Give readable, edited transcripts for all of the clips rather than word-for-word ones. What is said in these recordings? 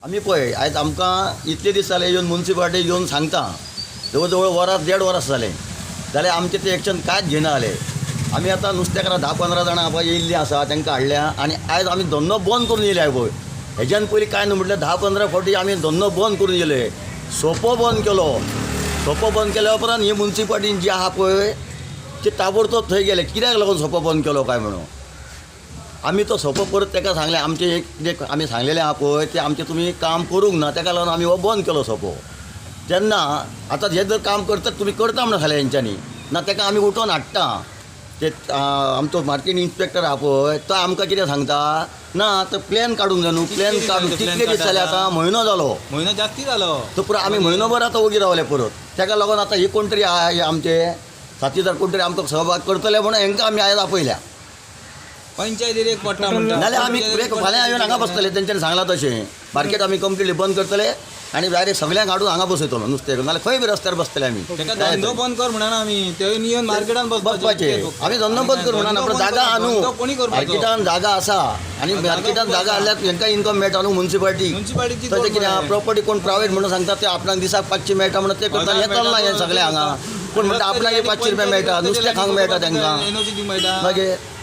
आम्ही पळय आयज आमकां इतले दीस जाले येवन म्युन्सिपाल्टी येवन सांगता जवळ जवळ वरास 1.5 वरास जाले जाल्यार आमचे ते एक्शन कांयच घेयना जाले. आमी आतां नुस्तेकारां 10-15 जाणां पळय येयल्लीं आसा तांकां हाडल्या आनी आयज आमी धंदो बंद करून येयले पळय. हेज्यान पयलीं काय न्हू म्हटल्यार 10-15 फावटी आमी धंदो बंद करून येयले. सोपो बंद केलो. सोपो बंद केल्या उपरांत ही म्युन्सिपाल्टीन जी आहा पळय ती ताबडतोब थंय गेले. कित्याक लागून सोपो बंद केलो काय म्हणून आमी तो सोपो परत ताका सांगलें आमचे एक जे आमी सांगलेलें आहा पळय ते आमचें तुमी काम करूंक ना ताका लागून आमी हो बंद केलो सोपो. तेन्ना आतां हे जर काम करता तुमी करता म्हणून खालें हेंच्यांनी ना ताका आमी उठोवन हाडटा. ते आमचो मार्केट इन्स्पेक्टर आहा पळय तो आमकां कितें सांगता ना तो प्लॅन काडूंक जाय न्हू प्लॅन काडून कितले दीस जाले आतां म्हयनो जालो म्हयनो जास्ती जालो तो पुरो आमी म्हयनोभर आतां ओगी रावले परत. ताका लागून आतां ही कोण तरी आहा हे आमचे साथीदार कोण तरी आमकां सहभाग करतले म्हणून हेंकां आमी आयज आपयल्या. पंचायतीर एक पडटा म्हणटा नाल्यार आमी फाल्यां येवन हांगा बसतले तेंच्यांनी सांगलां तशें मार्केट आमी कंप्लिटली बंद करतले आनी डायरेक्ट सगळ्यांक हाडून हांगा बसयतलो नुस्तें नाल्यार खंय बी रस्त्यार बसतले आमी. तेका धंदो बंद कर म्हणना आमी ते येवन मार्केटान बसपाचे आमी धंदो बंद करूं म्हणून आपलो जागा आहा न्हू कोणी करपाचो मार्केटान जागा आसा आनी मार्केटान जागा आसल्यार हेंकां इन्कम मेळटा न्हू म्युन्सिपाल्टीची तशें कितें आहा प्रॉपर्टी कोण प्रायवेट म्हणून सांगता ते आपणाक दिसाक 500 मेळटा म्हणून ते करता हें चलना हें सगळें हांगा पूण म्हणटा आपणाक 500 रुपया मेळटा नुस्तें खावंक मेळटा तांकां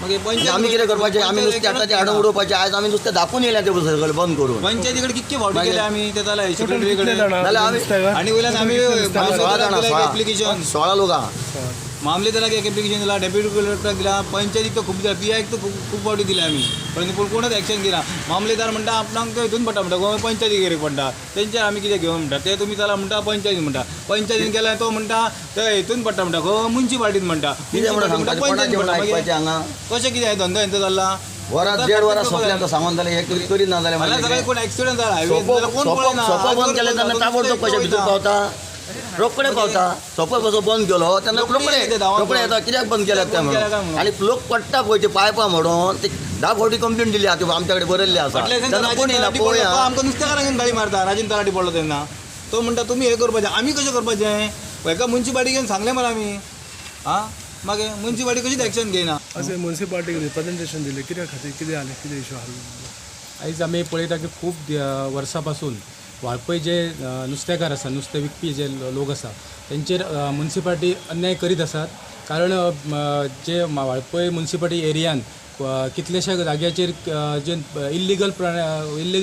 मागीर आमी कितें करपाचें आमी नुस्तें हाडटा तें हाडून उडोवपाचें. आयज आमी नुस्तें दाखवून येयलें तें सगळें बंद करून पंचायती कडेन कितके फावटी केले आमी ते जाल्यार सेक्रेटरी कडेन नाल्यार आमी आनी वयल्यान आमी 16 जाणां एप्लिकेशन 16 लोक आहा. मामलेदाराक एक एप्लिकेशन दिला डेप्युटी कलेक्टराक दिला पंचायतीक तो खूब दिला पियाक तो खूब फावटी दिले आमी पण कोणूच एक्शन घेना. मामलेदार म्हणटा आपणाक तो हितून पडटा म्हणटा गोंय पंचायती गेले पडटा तेंचे आमी कितें घेवन म्हणटा ते तुमी जाल्यार म्हणटा पंचायतीन म्हणटा पंचायतीन केल्यार तो म्हणटा ते हितून पडटा म्हणटा खंय म्युन्सिपाल्टीन म्हणटा कितें म्हणून सांगता कोणाचें म्हणून आयकपाचें हांगा कशें कितें धंदो हेंचो जाल्ला वरास 1.5 वरास सोंपल्यान तो सांगून जालें हें करीत ना जाल्यार मला सगळें कोण एक्सिडेंट जाला हायवे कोण सोपो बंद केले तेन्ना ताबडतोब कशें भितर पावता रोकडे पावता. सोपो कसो बंद केलो तेन्ना रोकडे येता कित्याक बंद केल्यात ते म्हणून आनी लोक पडटा पळय ते पायपा म्हणून ते 10 फावटी कंप्लेंट दिली आहा आमच्या कडेन बरयल्ले आसा तेन्ना कोण येना पळोवया. आमकां नुस्तेकारांक गाडी मारता राजन तलाटी पडलो तेन्ना तो म्हणटा तुमी हें करपाचें आमी कशें करपाचें हेका म्युन्सिपाल्टी घेवन सांगलें मरे आमी आं मागीर म्युन्सिपाल्टी कशीच एक्शन घेयना. अशें म्युन्सिपाल्टीक रिप्रेझेंटेशन दिलें कित्या खातीर कितें जालें कितें इशू आसलो. आयज आमी पळयता की खूब वर्सां पासून वाळपय जे नुस्तेकार आसा नुस्तें विकपी जे लोक आसा तेंचेर म्युन्सिपाल्टी अन्याय करीत आसात. कारण जे वाळपय म्युन्सिपाल्टी एरियान कितलेशा जाग्याचेर जे इल्लिगल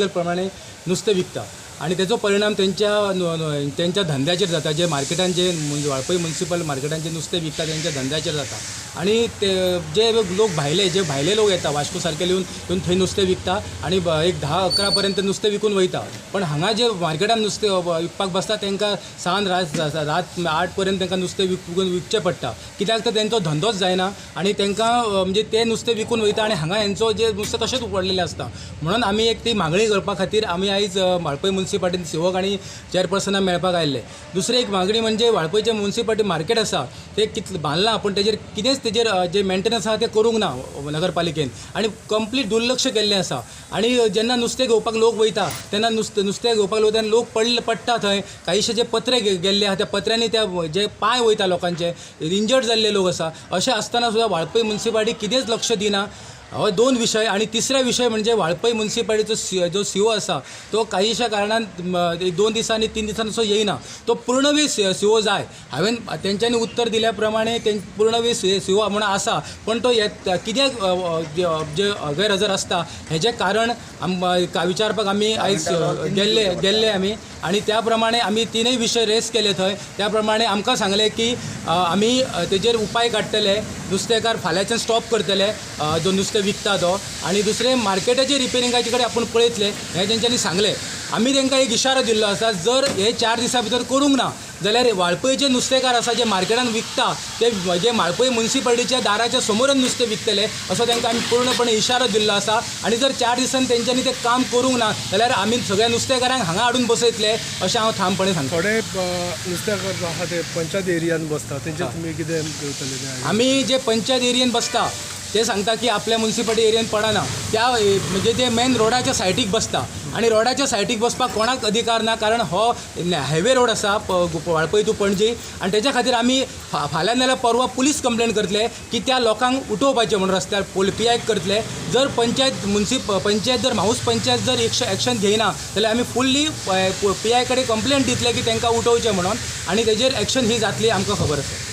प्रमाणे नुस्तें विकता आणि त्याचो परिणाम त्यांच्या धंद्याचेर जाता. जे मार्केटान जे वाळपय म्युन्सिपल मार्केटान जे नुस्तें विकता त्यांच्या धंद्याचेर जाता. आणि ते जे लोक भायले लोक येता वास्को सारके येवन थंय नुस्तें विकता आणि एक 10-11 पर्यंत नुस्तें विकून वयता. पण हांगा जे मार्केटान नुस्तें विकपाक बसता तांकां सांज रात 8 पर्यंत तांकां नुस्तें विकचें पडटा. कित्याक तर तेंचो धंदोच जायना आणि तांकां म्हणजे ते नुस्तें विकून वयता आणि हांगा हेंचो जे नुस्तें तशेंच उपडलेलें आसता. म्हणून आमी एक ती मागणी करपा खातीर आमी आयज वाळपय म्युन्सिपाल्टीन सेवक आणि चेअरपर्सनाक मेळपाक आयिल्ले. दुसरी एक मागणी म्हणजे वाळपयचें म्युन्सिपाल्टी मार्केट आसा ते कितलें बांदलां पण तेजेर जे मेंटेनन्स आसा ते करूंक ना नगरपालिकेन आणि कंप्लीट दुर्लक्ष केल्लें आसा. आणि जेन्ना नुस्तें घेवपाक लोक वयता तेन्ना नुस्तें घेवपाक लोक तेन्ना लोक पडटा थंय. काहीशे जे पत्रे गेल्ले आहा त्या पत्र्यांनी त्या जे पांय वयता लोकांचे इंजर्ड जाल्ले लोक आसा. अशें आसतना सुद्दां वाळपय म्युन्सिपाल्टी कितेंच लक्ष दिना. हो 2 विशय. आणि तिसरा विषय म्हणजे वाळपय म्युन्सिपाल्टीचो जो सीओ आसा तो काहीशा कारणान 2 दिसांनी 3 दिसांनी असो येयना. तो पूर्णवेळ सीओ जाय. हांवें तेंच्यांनी उत्तर दिल्या प्रमाणे पूर्णवेळ सीओ म्हणून आसा पण तो कित्याक जे गैरहजर आसता हेजें कारण विचारपाक आमी आयज गेल्ले आमी आणि त्याप्रमाणे आमी 3 विशय रेस केले थंय. त्याप्रमाणे आमकां सांगलें की आमी तेजेर उपाय काडटले. नुस्तेकार फाल्यांच्यान स्टॉप करतले जो नुस्तें विकता तो. आणि दुसरें मार्केटाचे रिपेरिंगाचे कडेन आपूण पळयतले हें तेंच्यांनी सांगलें. आमी तांकां एक इशारो दिल्लो आसा जर हे 4 दिसां भितर करूंक ना जाल्यार वाळपयचे नुस्तेकार आसा जे मार्केटान विकता ते जे वाळपय म्युन्सिपाल्टीच्या दाराच्या समोरच नुस्तें विकतले असो तांकां आमी पूर्णपणे इशारो दिल्लो आसा. आणि जर 4 दिसांनी तेंच्यांनी ते काम करूंक ना जाल्यार आमी सगळ्या नुस्तेकारांक हांगा हाडून बसयतले अशें हांव ठामपणे सांगता. थोडे नुस्तेकार आहा ते पंचायत एरियान बसता तेंचे तुमी कितें करतले. आमी जे पंचायत एरियेन बसता ते सांगता की आपल्या म्युन्सिपालिटी एरियेन पडना त्या म्हणजे ते मेन रोडाच्या सायटीक बसता आणि रोडाच्या सायटीक बसपाक कोणाक अधिकार ना कारण हो हायवे रोड आसा वाळपय टू पणजी आणि त्याच्या खातीर आमी फाल्यां नाल्यार परवा पुलीस कंप्लेंट करतले की त्या लोकांक उठोवपाचें म्हणून रस्त्यार PI करतले जर पंचायत जर म्हाऊस पंचायत जर एक्शन घेयना जाल्यार आमी फुल्ली PI कडेन कंप्लेंट दितले की तांकां उठोवचें म्हणून आणि तेजेर एक्शन ही जातली आमकां खबर आसा.